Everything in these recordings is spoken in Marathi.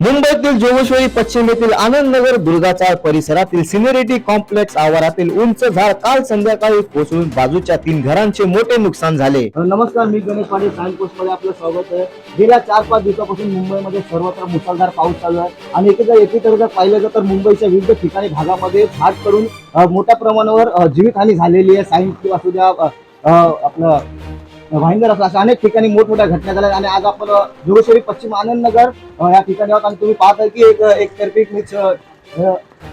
मुंबईतील जोगेश्वरी पश्चिम येथील आनंदनगर दुर्गाचाळ परिसरातील सिनियरिटी कॉम्प्लेक्स आवारातील उंच झाड काल संध्याकाळी कोसळून बाजूच्या 3 घरांचे मोठे नुकसान झाले। नमस्कार, मी गणेश पाटील सायन्स पोस्ट मध्ये आपलं स्वागत आहे। गेल्या 4-5 दिवसापासून मुंबईमध्ये सर्वत्र मुसळधार पाऊस चालू आहे आणि एकीकडे जर पाहिलं तर मुंबईच्या विविध ठिकाणी भागामध्ये झाड पडून मोठ्या प्रमाणावर जीवितहानी झालेली आहे। सायन्स असू द्या, आपलं भाईंदर असं अशा अनेक ठिकाणी मोठमोठ्या घटना झाल्या आणि आज आपण जोगेश्वरी पश्चिम आनंदनगर या ठिकाणी आहोत आणि तुम्ही पाहताय की एक तर्फे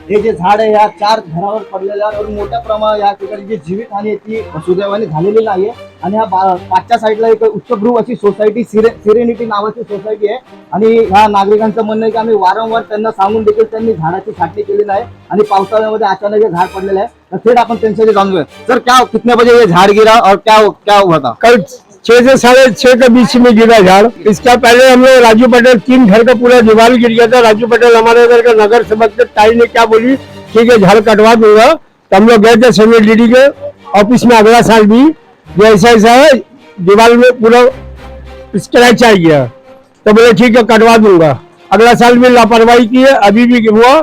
हे जे झाड आहे या 4 घरावर पडलेलं आहे और मोठ्या प्रमाणात या ठिकाणी जी जीवितहानी आहे ती सुदैवाने झालेली नाहीये। आणि ह्या पाचच्या साईडला एक उच्चभ्रू अशी सोसायटी सिरेनिटी नावाची सोसायटी आहे आणि ह्या नागरिकांचं म्हणणं आहे की आम्ही वारंवार त्यांना सांगून देखील त्यांनी झाडाची छाटणी केली नाही आणि पावसाळ्यामध्ये अचानक हे झाड पडलेलं आहे। तर थेट आपण त्यांच्याकडे जाणूया। सर, क्या कितने बजे ये झाड़ गिरा और क्या हुआ था? कल 6 से 6:30 के बीच में गिरा झाड़। इसका पहले हम लोग राजू पटेल 3 घर का पूरा दीवार गिर गया था। राजू पटेल हमारे घर का नगर सेवक थे। ताई ने क्या बोली, ठीक है झाड़ कटवा दूंगा। तो हम लोग गए थे सेनेटरी के ऑफिस में अगला साल भी ऐसा है, दीवार में पूरा स्क्रैच आ गया। तो बोले ठीक है कटवा दूंगा। अगला साल भी लापरवाही की है, अभी भी हुआ।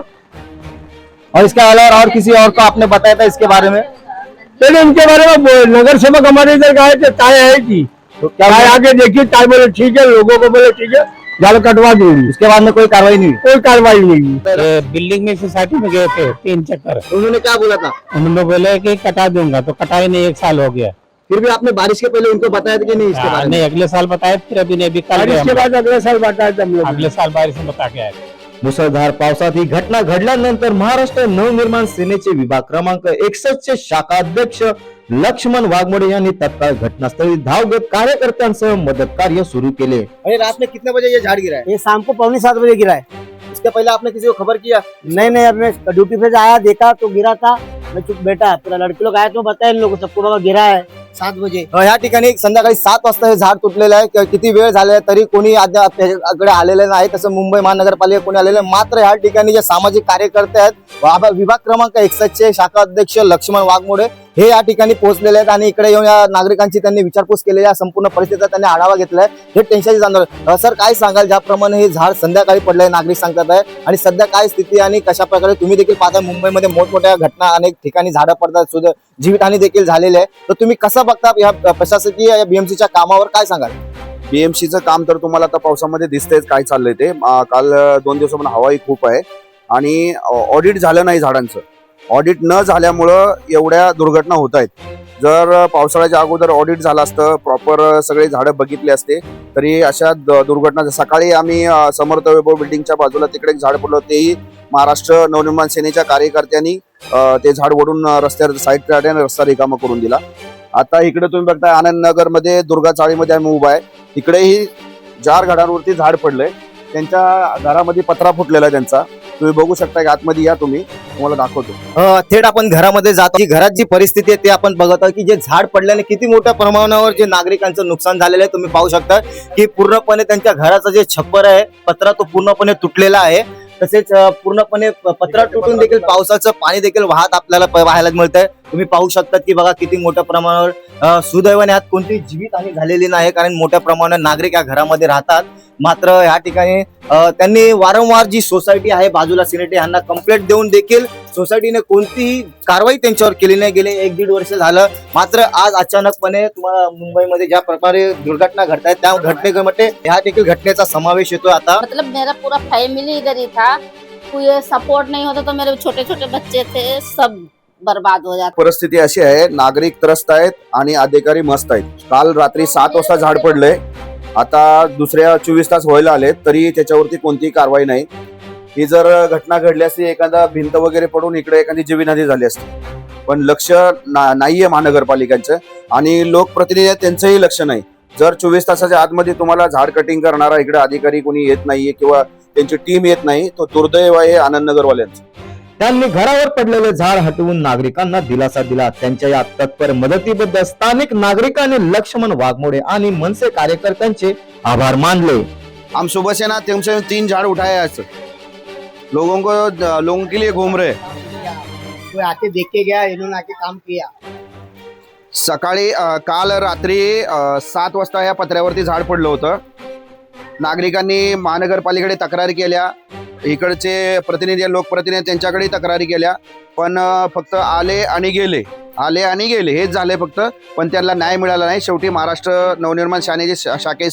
और इसके अलावा और किसी और को आपने बताया था इसके बारे में? पहले इनके बारे में नगर सेवक हमारे इधर गए थे, ताई आई थी। तो क्या ताई आके देखी, ताई बोले ठीक है, लोगों को बोले ठीक है झाड़ कटवा दूंगी। उसके बाद में कोई कार्रवाई नहीं हुई? कोई कार्रवाई नहीं हुई। बिल्डिंग में सोसाइटी में गए थे 3 चक्कर। उन्होंने क्या बोला था? उन्होंने बोले कि कटा दूंगा, तो कटाई नहीं, 1 साल हो गया। फिर भी आपने बारिश के पहले उनको बताया था कि नहीं इसके बारे में? नहीं, अगले साल बताए, फिर अभी नहीं, अभी कल और गए इसके हम बाद अगले साल बताया था हम लोग। लोग। अगले साल बारिश में बता के आए। मुसळधार पावसात ही घटना घडल्यानंतर महाराष्ट्र नवनिर्माण सेनेचे विभाग क्रमांक 61 चे शाखा अध्यक्ष लक्ष्मण वाघमोडे यांनी तत्काळ घटनास्थळी धाव घेत कार्यकर्त्यांसह मदत कार्य सुरू केले। अरे रात में कितने बजे ये झाड़ गिरा है? ये शाम को 6:45 बजे गिरा है। इसके पहले आपने किसी को खबर किया? नहीं, अब मैं ड्यूटी पे से आया, देखा तो गिरा था। मैं चुप बैठा, पूरा लड़के लोग आए तो बताया इन लोगों सबको, बाबा गिरा है 7 बजे। ह्या ठिकाणी संध्याकाळी 7 वाजता हे झाड तुटलेलं आहे। किती वेळ झाला तरी कोणी अद्याप त्याच्याकडे आलेले नाही। तसं मुंबई महानगरपालिका कोणी आलेले मात्र ह्या ठिकाणी जे सामाजिक कार्यकर्ते आहेत, विभाग क्रमांक 61 चे शाखा अध्यक्ष लक्ष्मण वाघमोडे हे या ठिकाणी पोहोचलेले आहेत आणि इकडे येऊन या नागरिकांची त्यांनी विचारपूस केलेली आहे। संपूर्ण परिस्थितीचा त्यांनी आढावा घेतलाय। हे टेन्शन जाणवलं। सर, काय सांगाल, ज्याप्रमाणे हे झाड संध्याकाळी पडलंय नागरिक सांगतात आहे आणि सध्या काय स्थिती आणि कशा प्रकारे तुम्ही देखील पाहता मुंबईमध्ये मोठमोठ्या घटना अनेक ठिकाणी झाडं पडतात, जीवितहानी देखील झालेली आहे। तर तुम्ही कसं बघता या प्रशासकीय बीएमसीच्या कामावर, काय सांगाल? बीएमसीचं काम तर तुम्हाला आता पावसामध्ये दिसतंयच काय चाललंय ते। काल 2 दिवसापासून हवाही खूप आहे आणि ऑडिट झालं नाही झाडांचं। ऑडिट न झाल्यामुळं एवढ्या दुर्घटना होत आहेत। जर पावसाळ्याच्या अगोदर ऑडिट झालं असतं, प्रॉपर सगळे झाडं बघितले असते, तरी अशा दुर्घटना। सकाळी आम्ही समर्थ वैभव बिल्डिंगच्या बाजूला तिकडे एक झाड पडलं, तेही महाराष्ट्र नवनिर्माण सेनेच्या कार्यकर्त्यांनी ते झाड ओढून रस्त्यावर साईड काढल्याने रस्ता रिकामा करून दिला। आता इकडे तुम्ही बघताय आनंदनगर मध्ये दुर्गा चाळीमध्ये आम्ही उभा आहे, तिकडेही 4 घरांवरती झाड पडलंय। त्यांच्या घरामध्ये पत्रा फुटलेला आहे त्यांचा, तुम्ही बघू शकता। आतमध्ये या, तुम्हाला दाखवतो। थेट आपण घरामध्ये जातो। जी घरात जी परिस्थिती आहे ते आपण बघत आहोत की जे झाड पडल्याने किती मोठ्या प्रमाणावर जे नागरिकांचं नुकसान झालेलं आहे। तुम्ही पाहू शकता की पूर्णपणे त्यांच्या घराचं जे छप्पर आहे, पत्रा, तो पूर्णपणे तुटलेला आहे। तसेच पूर्णपणे पत्रा तुटून देखील पावसाचं पाणी देखील वाहत आपल्याला पाहायला मिळतंय। तुम्ही पाहू शकता की बघा किती मोठ्या प्रमाणावर सुदैवाने यात कोणतीही जीवितहानी झालेली नाही, कारण मोठ्या प्रमाणात नागरिक या घरामध्ये राहतात। मात्र या ठिकाणी त्यांनी वारंवार जी सोसायटी आहे बाजूला सिनेटी यांना कंप्लेंट देऊन देखील सोसायटीने कोणतीही कारवाई त्यांच्यावर केली नाही। गेले 1-1.5 वर्ष झालं। मात्र आज अचानकपणे तुम्हाला मुंबईमध्ये ज्या प्रकारे दुर्घटना घडतायत त्या घटनेमध्ये ह्या देखील घटनेचा समावेश येतो। आता मतलब मेरा पूरा फैमिली इधर ही था, कोई सपोर्ट नहीं होता तो मेरे छोटे छोटे बच्चे थे, सब बर्बाद हो जाते। परिस्थिती अशी आहे, नागरिक त्रस्त आहेत आणि अधिकारी मस्त आहेत। काल रात्री 7 वाजता झाड पडलंय, आता दुसऱ्या 24 तास व्हायला आले तरी त्याच्यावरती कोणतीही कारवाई नाही। ही जर घटना घडली असती, एखादा भिंत वगैरे पडून इकडे एखादी जीवितहानी झाली असती, पण लक्ष नाहीये महानगरपालिकांचं आणि लोकप्रतिनिधी आहेत त्यांचंही लक्ष नाही। जर 24 तासाच्या आतमध्ये तुम्हाला झाड कटिंग करणारा इकडे अधिकारी कोणी येत नाहीये किंवा त्यांची टीम येत नाही, तो दुर्दैव आहे आनंदनगरवाल्यांचं। त्यांनी घरावर पडलेले झाड हटवून नागरिकांना दिलासा दिला। त्यांच्या या तत्पर मदतीबद्दल स्थानिक नागरिकांनी लक्ष्मण वाघमोडे आणि मनसे कार्यकर्त्यांचे आभार मानले। हम सुबह से ना 3 झाड़ उठाए आज, लोगों के लिए घूम रहे। कोई आके देख के गया, इन्होंने आके काम किया। सकाळी काल रात्री 7 वाजता या पत्र्यावरती झाड पडलं होतं। नागरिकांनी महानगरपालिकेकडे तक्रारी केल्या, इकडचे प्रतिनिधी लोकप्रतिनिधी त्यांच्याकडे तक्रारी केल्या, पण फक्त आले आणि गेले हेच झाले फक्त. पण त्यांना न्याय मिळाला नाही. शेवटी महाराष्ट्र नवनिर्माण सेनेच्या शाखेशी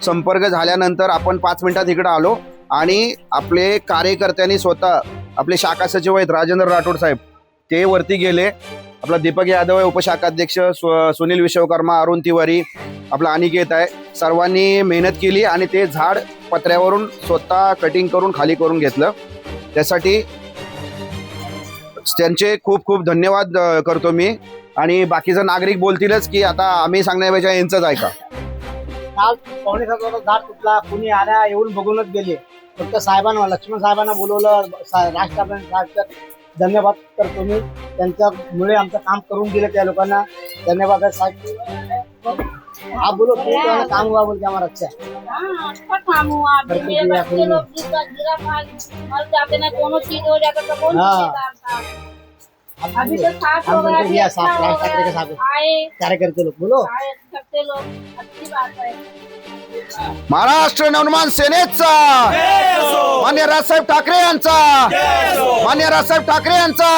संपर्क झाल्यानंतर आपण 5 मिनिटात इकडे आलो आणि आपले कार्यकर्त्यांनी स्वतः आपले शाखा सचिव आहेत राजेंद्र राठोड साहेब, ते वरती गेले. आपला दीपक यादव आहे उपशाखाध्यक्ष, सुनील विश्वकर्मा, अरुण तिवारी, आपला अनिकेत आहे, सर्वांनी मेहनत केली आणि ते झाड पत्र्यावरून स्वतः कटिंग करून खाली करून घेतलं. त्यासाठी त्यांचे खूप खूप धन्यवाद करतो मी. आणि बाकीचे नागरिक बोलतीलच की आता आम्ही सांगण्यापेक्षा यांचंच ऐका. काल 6:45 वाजता झाड तुटला, कुणी आल्या येऊन बघूनच गेले. फक्त साहेबांना, लक्ष्मण साहेबांना बोलवलं, राष्ट्रपती धन्यवाद करतो मी. त्यांच्यामुळे आमचं काम करून दिलं त्या लोकांना. धन्यवाद आहे साहेब. आप बोलो काम हुआ बोल के हमारा अच्छा है. हाँ, अच्छा काम हुआ. अभी मेरे बच्चे लोग गिरा मर जाते ना, कोनो चीज हो जाता तो कौन हाँ. जिम्मेदार था? अभी तो साफ हो हम गया, तो दिया अच्छा साफ, हो राज ठाकरे के गया. साथ आए कार्यकर्ते लोग बोलो. आए सकते लोग, अच्छी बात है. महाराष्ट्र नवनिर्माण सेनेचा मान्य राजसाहेब ठाकरे यांचा, मान्य राजसाहेब ठाकरे यांचा.